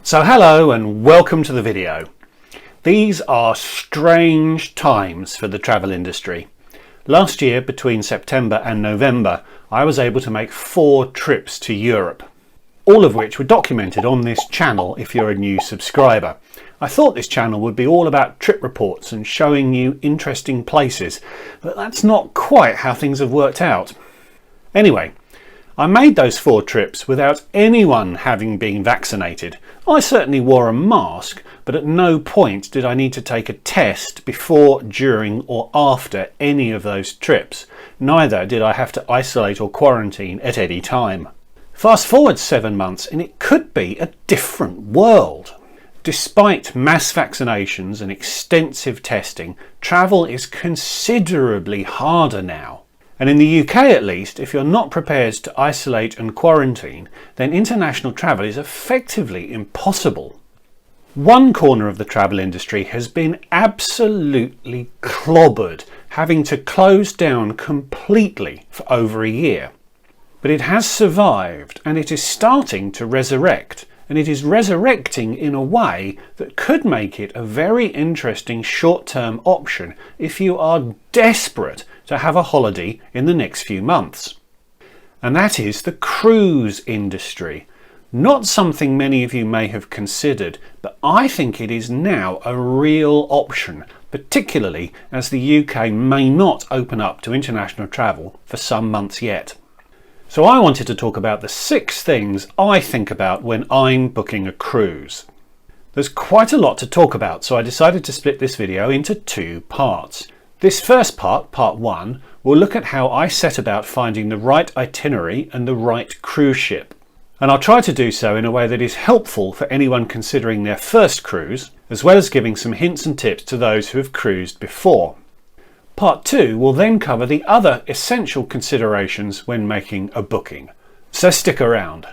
So hello and welcome to the video. These are strange times for the travel industry. Last year, between September and November, I was able to make 4 trips to Europe, all of which were documented on this channel if you're a new subscriber. I thought this channel would be all about trip reports and showing you interesting places, but that's not quite how things have worked out. Anyway, I made those 4 trips without anyone having been vaccinated. I certainly wore a mask, but at no point did I need to take a test before, during or after any of those trips. Neither did I have to isolate or quarantine at any time. Fast forward 7 months and it could be a different world. Despite mass vaccinations and extensive testing, travel is considerably harder now. And in the UK at least, if you're not prepared to isolate and quarantine, then international travel is effectively impossible. One corner of the travel industry has been absolutely clobbered, having to close down completely for over a year. But it has survived and it is starting to resurrect. And it is resurrecting in a way that could make it a very interesting short-term option if you are desperate to have a holiday in the next few months. And that is the cruise industry. Not something many of you may have considered, but I think it is now a real option, particularly as the UK may not open up to international travel for some months yet. So I wanted to talk about the 6 things I think about when I'm booking a cruise. There's quite a lot to talk about, so I decided to split this video into 2 parts. This first part, part 1, will look at how I set about finding the right itinerary and the right cruise ship. And I'll try to do so in a way that is helpful for anyone considering their first cruise, as well as giving some hints and tips to those who have cruised before. Part 2 will then cover the other essential considerations when making a booking. So stick around.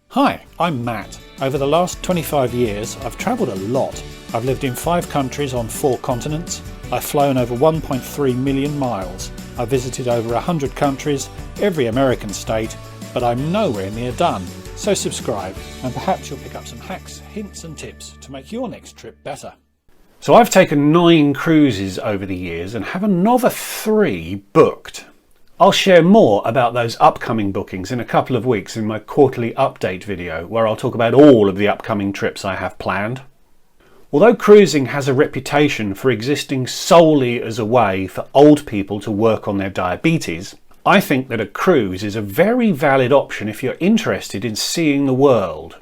Hi, I'm Matt. Over the last 25 years, I've travelled a lot. I've lived in 5 countries on 4 continents. I've flown over 1.3 million miles. I've visited over 100 countries, every American state, but I'm nowhere near done. So subscribe and perhaps you'll pick up some hacks, hints and tips to make your next trip better. So I've taken 9 cruises over the years and have another 3 booked. I'll share more about those upcoming bookings in a couple of weeks in my quarterly update video, where I'll talk about all of the upcoming trips I have planned. Although cruising has a reputation for existing solely as a way for old people to work on their diabetes, I think that a cruise is a very valid option if you're interested in seeing the world.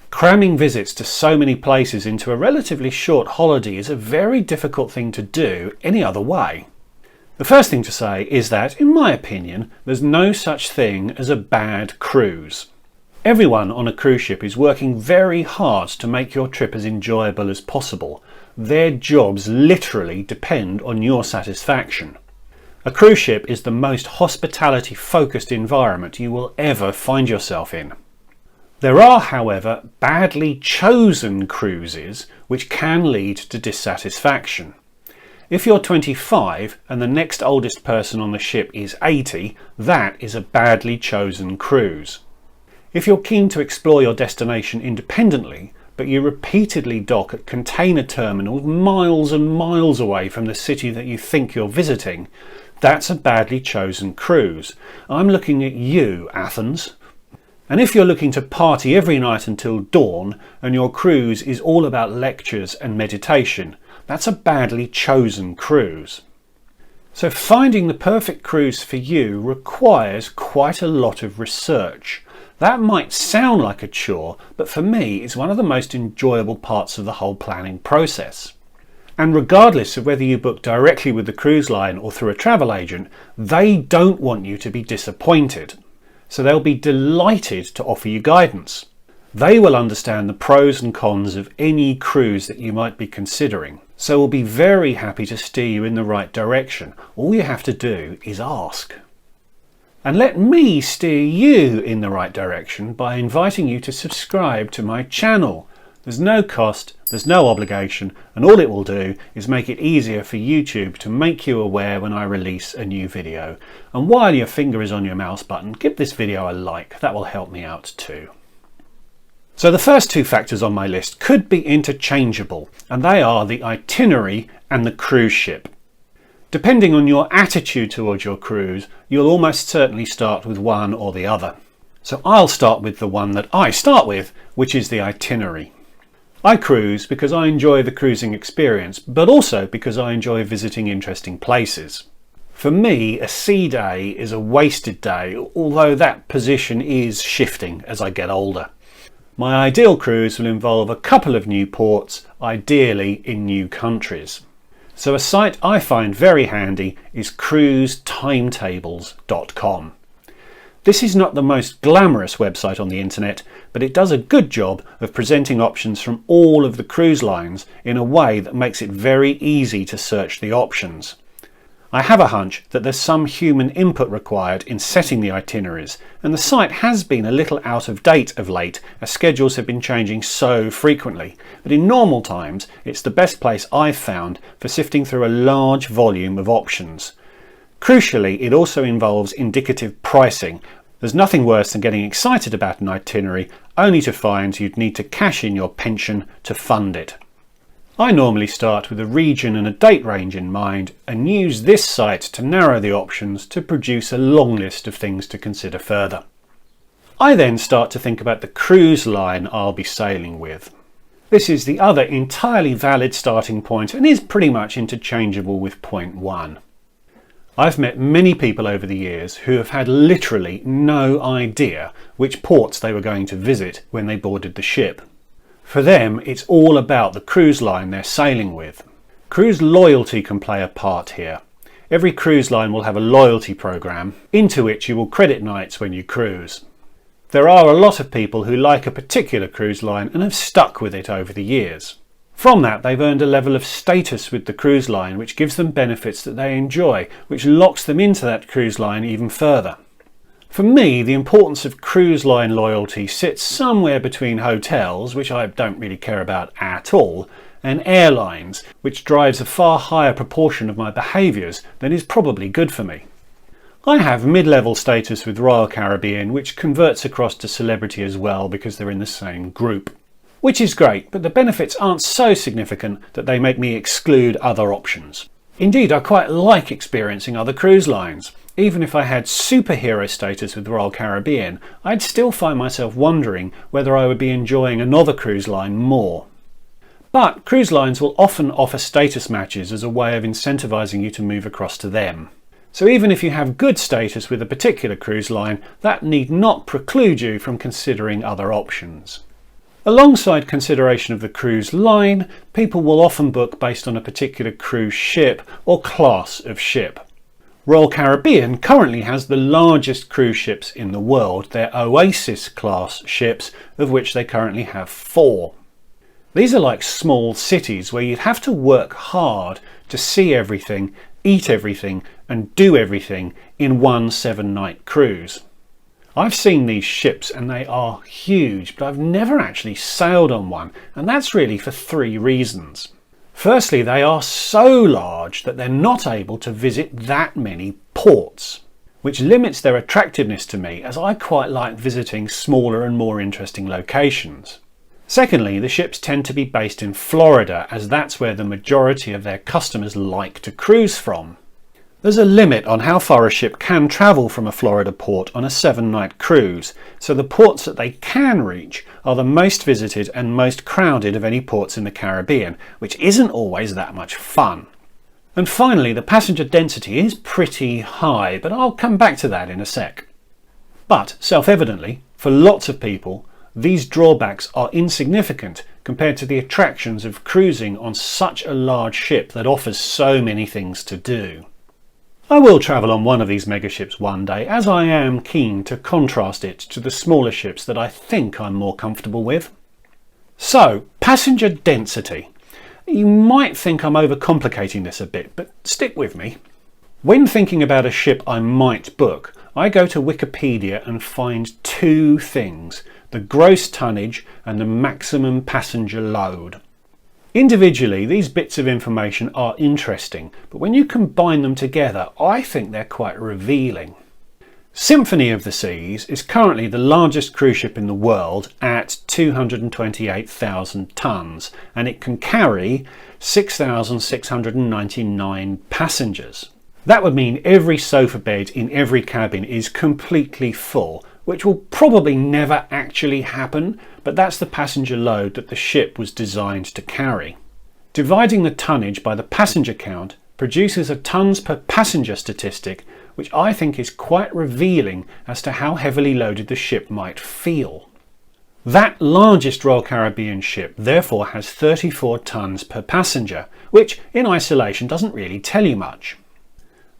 Cramming visits to so many places into a relatively short holiday is a very difficult thing to do any other way. The first thing to say is that, in my opinion, there's no such thing as a bad cruise. Everyone on a cruise ship is working very hard to make your trip as enjoyable as possible. Their jobs literally depend on your satisfaction. A cruise ship is the most hospitality-focused environment you will ever find yourself in. There are, however, badly chosen cruises which can lead to dissatisfaction. If you're 25 and the next oldest person on the ship is 80, that is a badly chosen cruise. If you're keen to explore your destination independently, but you repeatedly dock at container terminals miles and miles away from the city that you think you're visiting, that's a badly chosen cruise. I'm looking at you, Athens. And if you're looking to party every night until dawn and your cruise is all about lectures and meditation, that's a badly chosen cruise. So finding the perfect cruise for you requires quite a lot of research. That might sound like a chore, but for me it's one of the most enjoyable parts of the whole planning process. And regardless of whether you book directly with the cruise line or through a travel agent, they don't want you to be disappointed. So they'll be delighted to offer you guidance. They will understand the pros and cons of any cruise that you might be considering, so will be very happy to steer you in the right direction. All you have to do is ask. And let me steer you in the right direction by inviting you to subscribe to my channel. There's no cost, there's no obligation, and all it will do is make it easier for YouTube to make you aware when I release a new video. And while your finger is on your mouse button, give this video a like, that will help me out too. So the first two factors on my list could be interchangeable, and they are the itinerary and the cruise ship. Depending on your attitude towards your cruise, you'll almost certainly start with one or the other. So I'll start with the one that I start with, which is the itinerary. I cruise because I enjoy the cruising experience, but also because I enjoy visiting interesting places. For me, a sea day is a wasted day, although that position is shifting as I get older. My ideal cruise will involve a couple of new ports, ideally in new countries. So a site I find very handy is cruisetimetables.com. This is not the most glamorous website on the internet, but it does a good job of presenting options from all of the cruise lines in a way that makes it very easy to search the options. I have a hunch that there's some human input required in setting the itineraries, and the site has been a little out of date of late as schedules have been changing so frequently, but in normal times it's the best place I've found for sifting through a large volume of options. Crucially, it also involves indicative pricing. There's nothing worse than getting excited about an itinerary only to find you'd need to cash in your pension to fund it. I normally start with a region and a date range in mind and use this site to narrow the options to produce a long list of things to consider further. I then start to think about the cruise line I'll be sailing with. This is the other entirely valid starting point and is pretty much interchangeable with point one. I've met many people over the years who have had literally no idea which ports they were going to visit when they boarded the ship. For them, it's all about the cruise line they're sailing with. Cruise loyalty can play a part here. Every cruise line will have a loyalty program into which you will credit nights when you cruise. There are a lot of people who like a particular cruise line and have stuck with it over the years. From that, they've earned a level of status with the cruise line which gives them benefits that they enjoy, which locks them into that cruise line even further. For me, the importance of cruise line loyalty sits somewhere between hotels, which I don't really care about at all, and airlines, which drives a far higher proportion of my behaviours than is probably good for me. I have mid-level status with Royal Caribbean, which converts across to celebrity as well because they're in the same group. Which is great, but the benefits aren't so significant that they make me exclude other options. Indeed, I quite like experiencing other cruise lines. Even if I had superhero status with Royal Caribbean, I'd still find myself wondering whether I would be enjoying another cruise line more. But cruise lines will often offer status matches as a way of incentivising you to move across to them. So even if you have good status with a particular cruise line, that need not preclude you from considering other options. Alongside consideration of the cruise line, people will often book based on a particular cruise ship or class of ship. Royal Caribbean currently has the largest cruise ships in the world, their Oasis class ships, of which they currently have 4. These are like small cities where you'd have to work hard to see everything, eat everything and do everything in one 7-night cruise. I've seen these ships and they are huge, but I've never actually sailed on one, and that's really for 3 reasons. Firstly, they are so large that they're not able to visit that many ports, which limits their attractiveness to me as I quite like visiting smaller and more interesting locations. Secondly, the ships tend to be based in Florida as that's where the majority of their customers like to cruise from. There's a limit on how far a ship can travel from a Florida port on a 7-night cruise, so the ports that they can reach are the most visited and most crowded of any ports in the Caribbean, which isn't always that much fun. And finally, the passenger density is pretty high, but I'll come back to that in a sec. But, self-evidently, for lots of people, these drawbacks are insignificant compared to the attractions of cruising on such a large ship that offers so many things to do. I will travel on one of these megaships one day, as I am keen to contrast it to the smaller ships that I think I'm more comfortable with. So, passenger density. You might think I'm overcomplicating this a bit, but stick with me. When thinking about a ship I might book, I go to Wikipedia and find 2 things: the gross tonnage and the maximum passenger load. Individually, these bits of information are interesting, but when you combine them together, I think they're quite revealing. Symphony of the Seas is currently the largest cruise ship in the world at 228,000 tonnes, and it can carry 6,699 passengers. That would mean every sofa bed in every cabin is completely full, which will probably never actually happen, but that's the passenger load that the ship was designed to carry. Dividing the tonnage by the passenger count produces a tonnes per passenger statistic, which I think is quite revealing as to how heavily loaded the ship might feel. That largest Royal Caribbean ship therefore has 34 tonnes per passenger, which in isolation doesn't really tell you much.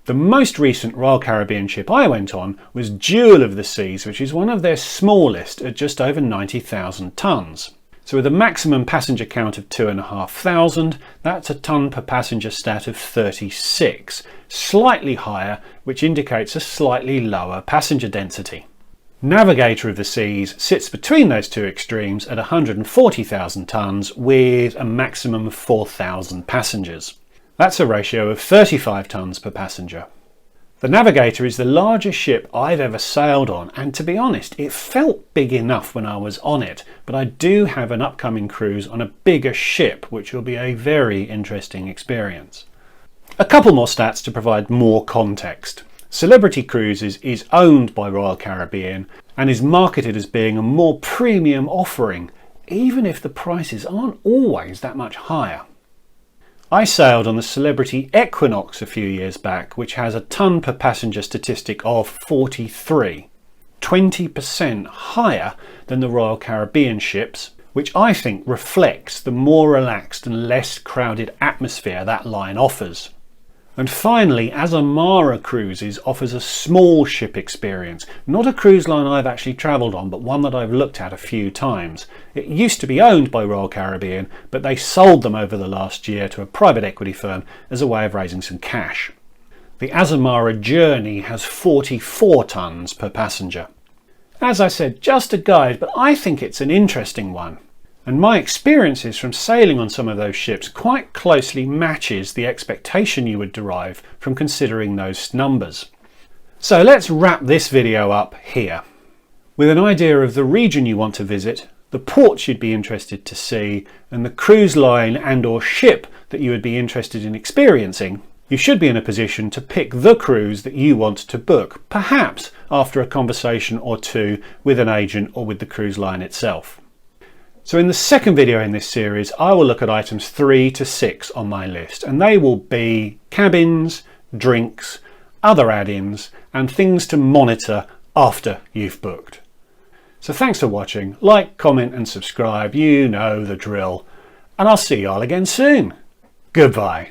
The most recent Royal Caribbean ship I went on was Jewel of the Seas, which is one of their smallest at just over 90,000 tonnes. So with a maximum passenger count of 2,500, that's a tonne per passenger stat of 36, slightly higher, which indicates a slightly lower passenger density. Navigator of the Seas sits between those two extremes at 140,000 tonnes with a maximum of 4,000 passengers. That's a ratio of 35 tonnes per passenger. The Navigator is the largest ship I've ever sailed on, and to be honest, it felt big enough when I was on it, but I do have an upcoming cruise on a bigger ship, which will be a very interesting experience. A couple more stats to provide more context. Celebrity Cruises is owned by Royal Caribbean and is marketed as being a more premium offering, even if the prices aren't always that much higher. I sailed on the Celebrity Equinox a few years back, which has a tonne per passenger statistic of 43, 20% higher than the Royal Caribbean ships, which I think reflects the more relaxed and less crowded atmosphere that line offers. And finally, Azamara Cruises offers a small ship experience, not a cruise line I've actually travelled on, but one that I've looked at a few times. It used to be owned by Royal Caribbean, but they sold them over the last year to a private equity firm as a way of raising some cash. The Azamara Journey has 44 tonnes per passenger. As I said, just a guide, but I think it's an interesting one. And my experiences from sailing on some of those ships quite closely matches the expectation you would derive from considering those numbers. So let's wrap this video up here. With an idea of the region you want to visit, the ports you'd be interested to see, and the cruise line and/or ship that you would be interested in experiencing, you should be in a position to pick the cruise that you want to book, perhaps after a conversation or two with an agent or with the cruise line itself. So in the second video in this series, I will look at items 3 to 6 on my list, and they will be cabins, drinks, other add-ins, and things to monitor after you've booked. So thanks for watching. Like, comment and subscribe, you know the drill, and I'll see you all again soon. Goodbye.